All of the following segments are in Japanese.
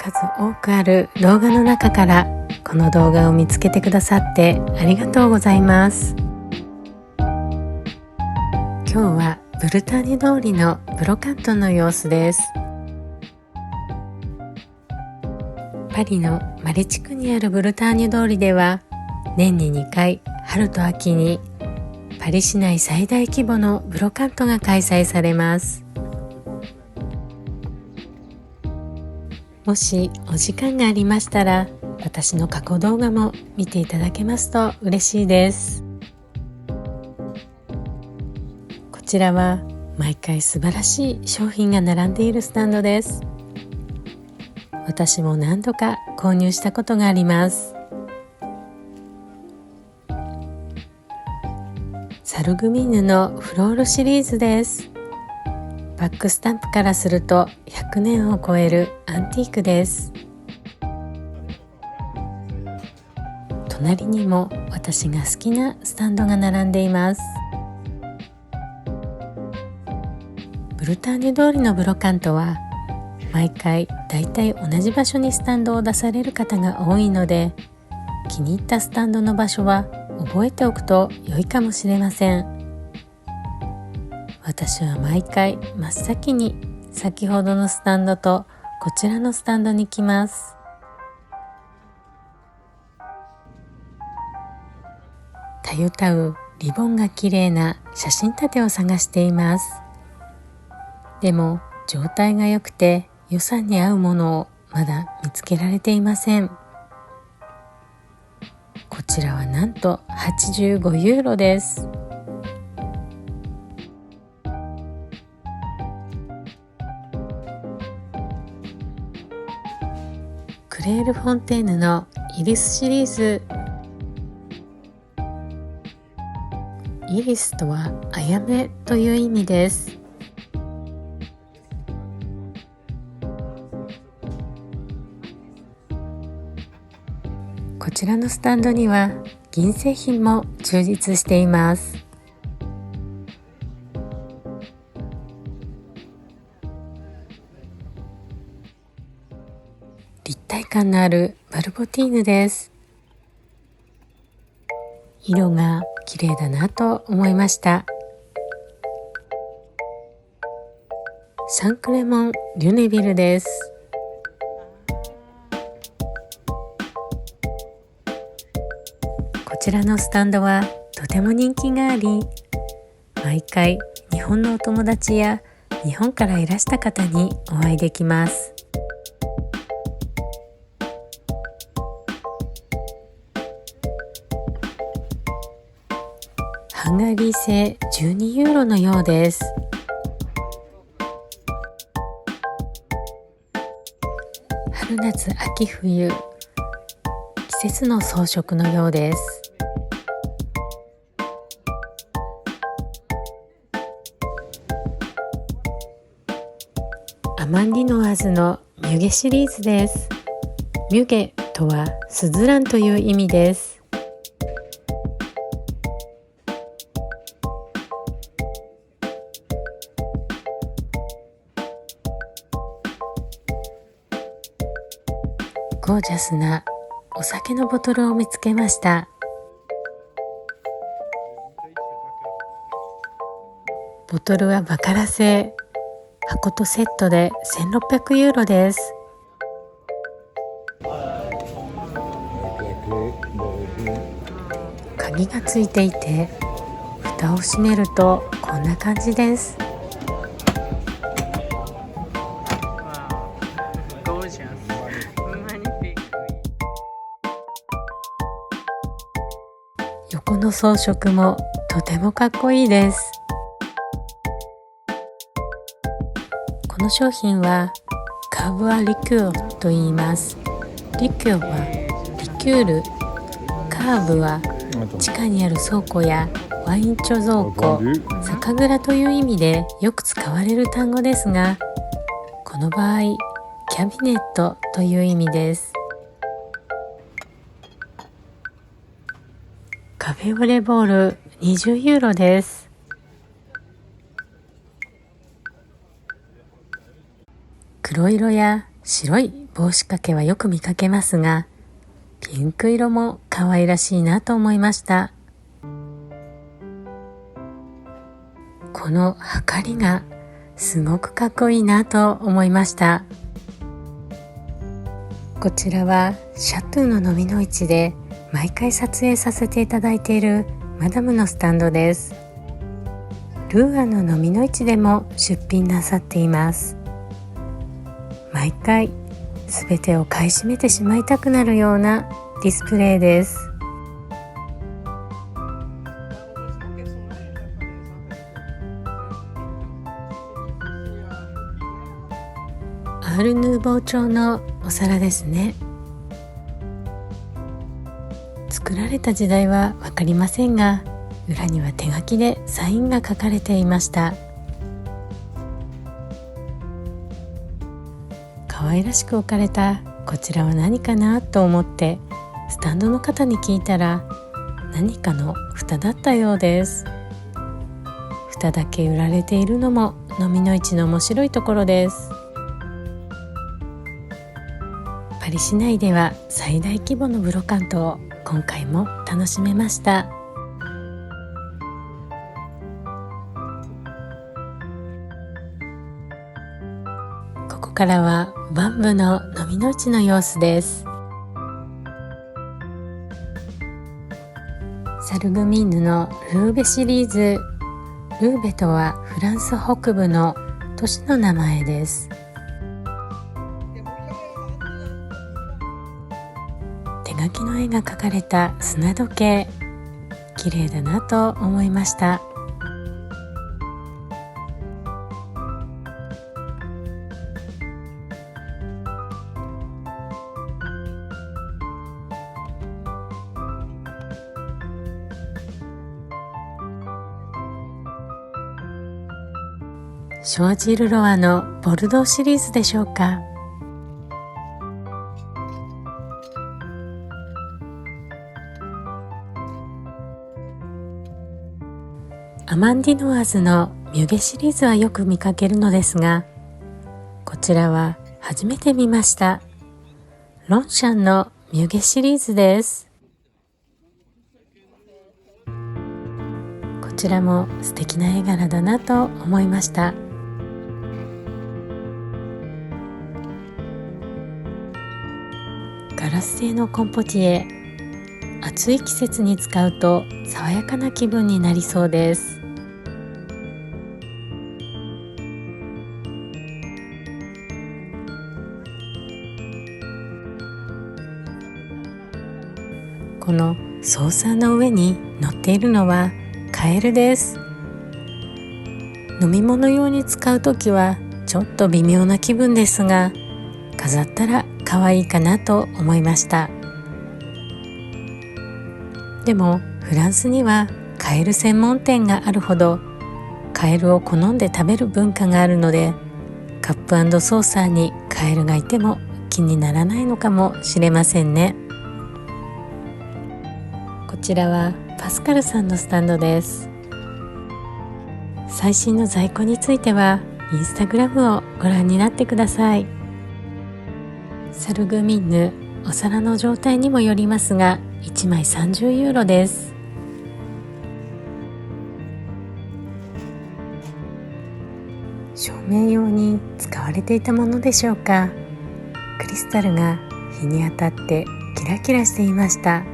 数多くある動画の中からこの動画を見つけてくださってありがとうございます。今日はブルターニュ通りのブロカントの様子です。パリのマレ地区にあるブルターニュ通りでは年に2回春と秋にパリ市内最大規模のブロカントが開催されます。もしお時間がありましたら私の過去動画も見ていただけますと嬉しいです。こちらは毎回素晴らしい商品が並んでいるスタンドです。私も何度か購入したことがあります。サルグミーヌのフロールシリーズです。バックスタンプからすると100年を超えるアンティークです。隣にも私が好きなスタンドが並んでいます。ブルターニュ通りのブロカントは毎回だいたい同じ場所にスタンドを出される方が多いので、気に入ったスタンドの場所は覚えておくと良いかもしれません。私は毎回真っ先に先ほどのスタンドとこちらのスタンドに来ます。たゆたうリボンが綺麗な写真立てを探しています。でも状態が良くて予算に合うものをまだ見つけられていません。こちらはなんと85ユーロです。クレール・フォンテーヌのイリスシリーズ。イリスとはあやめという意味です。こちらのスタンドには銀製品も充実しています。立体感のあるバルボティーヌです。色が綺麗だなと思いました。サンクレモン・リュネビルです。こちらのスタンドはとても人気があり、毎回日本のお友達や日本からいらした方にお会いできます。ハンガリー製12ユーロのようです。春夏秋冬、季節の装飾のようです。アマン・リノワーズのミュゲシリーズです。ミュゲとはスズランという意味です。ゴージャスなお酒のボトルを見つけました。ボトルはバカラ製、箱とセットで1600ユーロです。鍵がついていて、蓋を閉めるとこんな感じです。横の装飾もとてもかっこいいです。この商品はカーブアリキュールと言います。リキュールはリキュール、カーブは地下にある倉庫やワイン貯蔵庫、酒蔵という意味でよく使われる単語ですが、この場合キャビネットという意味です。カフェオレボール20ユーロです。黒色や白い帽子掛けはよく見かけますが、ピンク色も可愛らしいなと思いました。このはかりがすごくかっこいいなと思いました。こちらはシャトゥの飲みの市で毎回撮影させていただいているマダムのスタンドです。ルーアの飲みの市でも出品なさっています。毎回すべてを買い占めてしまいたくなるようなディスプレイです。アール・ヌーボー調のお皿ですね。作られた時代は分かりませんが、裏には手書きでサインが書かれていました。可愛らしく置かれたこちらは何かなと思ってスタンドの方に聞いたら、何かの蓋だったようです。蓋だけ売られているのも飲みの市の面白いところです。パリ市内では最大規模のブロカントを今回も楽しめました。ここからはバンブの飲みの市の様子です。サルグミーヌのルーベシリーズ。ルーベとはフランス北部の都市の名前です。手書きの絵が描かれた砂時計、綺麗だなと思いました。ショージルロワのボルドーシリーズでしょうか。アマンディノワーズのミュゲシリーズはよく見かけるのですが、こちらは初めて見ました。ロンシャンのミュゲシリーズです。こちらも素敵な絵柄だなと思いました。ガラス製のコンポティエ、暑い季節に使うと爽やかな気分になりそうです。このソーサーの上に乗っているのはカエルです。飲み物用に使うときはちょっと微妙な気分ですが、飾ったら可愛いかなと思いました。でもフランスにはカエル専門店があるほどカエルを好んで食べる文化があるので、カップ&ソーサーにカエルがいても気にならないのかもしれませんね。こちらはパスカルさんのスタンドです。最新の在庫についてはインスタグラムをご覧になってください。サルグミンヌ、お皿の状態にもよりますが1枚30ユーロです。照明用に使われていたものでしょうか。クリスタルが日に当たってキラキラしていました。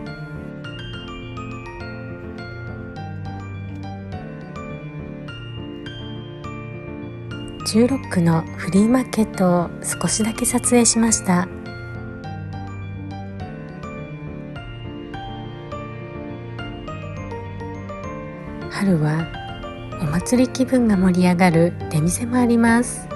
16区のフリーマーケットを少しだけ撮影しました。春はお祭り気分が盛り上がる出店もあります。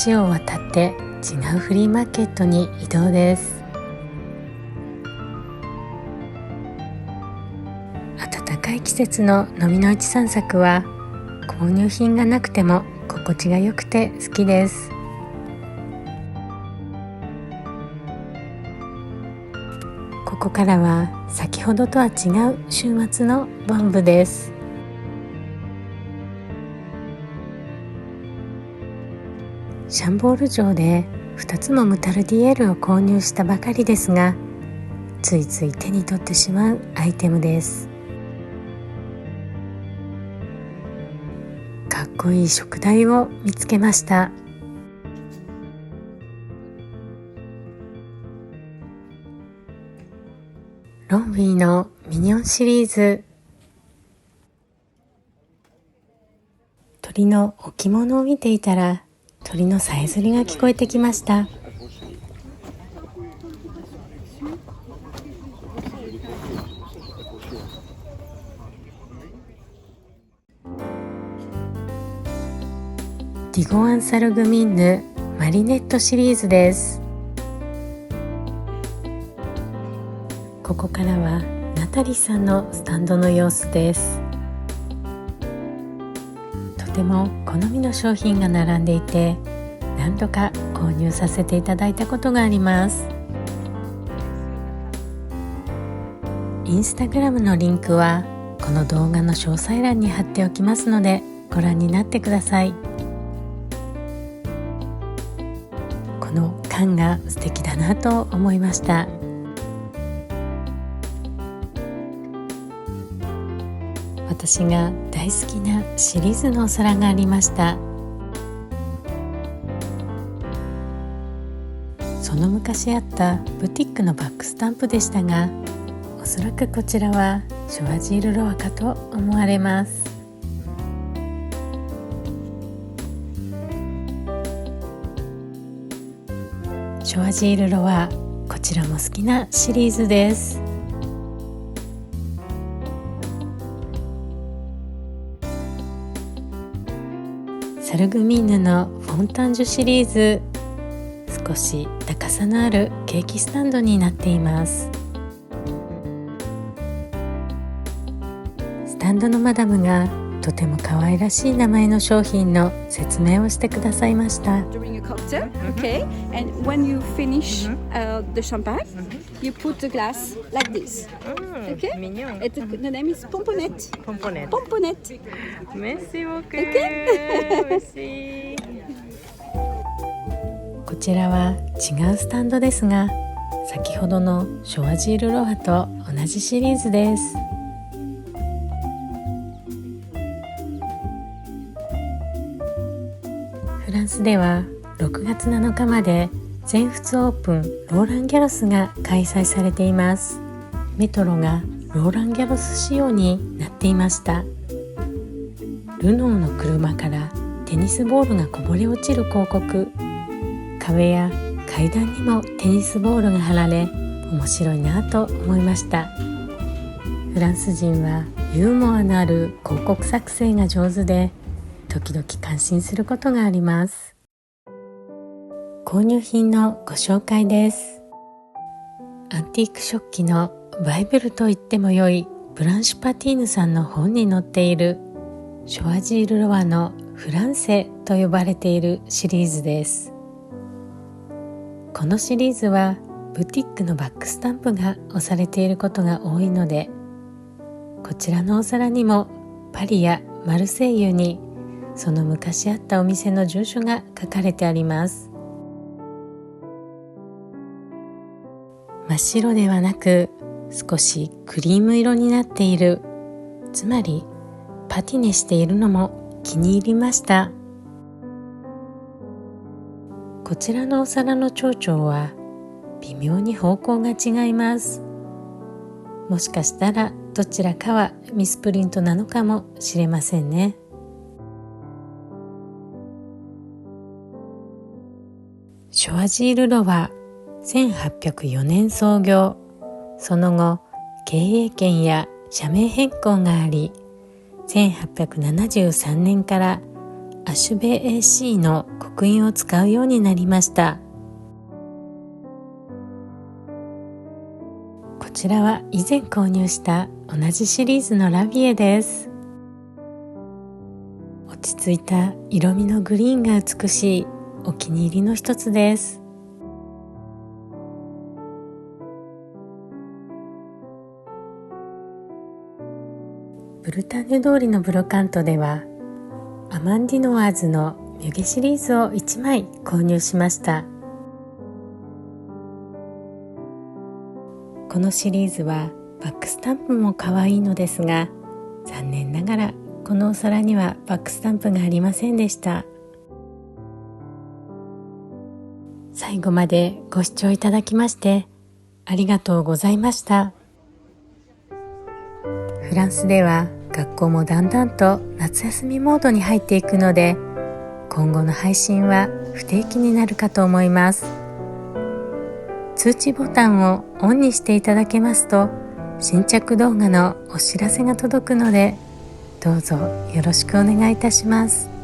橋を渡って違うフリーマーケットに移動です。暖かい季節の飲みの市散策は購入品がなくても心地が良くて好きです。ここからは先ほどとは違う週末のバンブです。シャンボール城で2つもムタルディエールを購入したばかりですが、ついつい手に取ってしまうアイテムです。かっこいい食材を見つけました。ロンウィーのミニオンシリーズ、鳥の置物を見ていたら鳥のさえずりが聞こえてきました。ディゴアンサルグミンヌマリネットシリーズです。ここからはナタリさんのスタンドの様子です。とても好みの商品が並んでいて、何度か購入させていただいたことがあります。インスタグラムのリンクはこの動画の詳細欄に貼っておきますのでご覧になってください。この缶が素敵だなと思いました。私が大好きなシリーズのお皿がありました。その昔あったブティックのバックスタンプでしたが、おそらくこちらはショワジールロワかと思われます。ショワジールロワ、こちらも好きなシリーズです。サルグミーヌのフォンタンジュシリーズ、少し高さのあるケーキスタンドになっています。スタンドのマダムがとても可愛らしい名前の商品の説明をしてくださいました。During a cocktail, okay? And when you finish the champagne, you put the glass like this. Okay? Mignon. And the name is Pomponette. Pomponette. Pomponette. Merci beaucoup. Okay. Merci. こちらは違うスタンドですが、先ほどのショワジールロハと同じシリーズです。フランスでは6月7日まで全仏オープンローランギャロスが開催されています。メトロがローランギャロス仕様になっていました。ルノーの車からテニスボールがこぼれ落ちる広告、壁や階段にもテニスボールが貼られ、面白いなと思いました。フランス人はユーモアのある広告作成が上手で、時々感心することがあります。購入品のご紹介です。アンティーク食器のバイブルと言っても良いブランシュ・パティーヌさんの本に載っているショワジール・ロワのフランセと呼ばれているシリーズです。このシリーズはブティックのバックスタンプが押されていることが多いので、こちらのお皿にもパリやマルセイユにその昔あったお店の住所が書かれてあります。真っ白ではなく少しクリーム色になっている、つまりパティネしているのも気に入りました。こちらのお皿の蝶々は微妙に方向が違います。もしかしたらどちらかはミスプリントなのかもしれませんね。ショワジールロワ、1804年創業。その後経営権や社名変更があり、1873年からアシュベ AC の刻印を使うようになりました。こちらは以前購入した同じシリーズのラビエです。落ち着いた色味のグリーンが美しいお気に入りの一つです。ブルターニュ通りのブロカントではアマンディノワーズのミュゲシリーズを1枚購入しました。このシリーズはバックスタンプも可愛いのですが、残念ながらこのお皿にはバックスタンプがありませんでした。最後までご視聴いただきましてありがとうございました。フランスでは学校もだんだんと夏休みモードに入っていくので、今後の配信は不定期になるかと思います。通知ボタンをオンにしていただけますと、新着動画のお知らせが届くので、どうぞよろしくお願いいたします。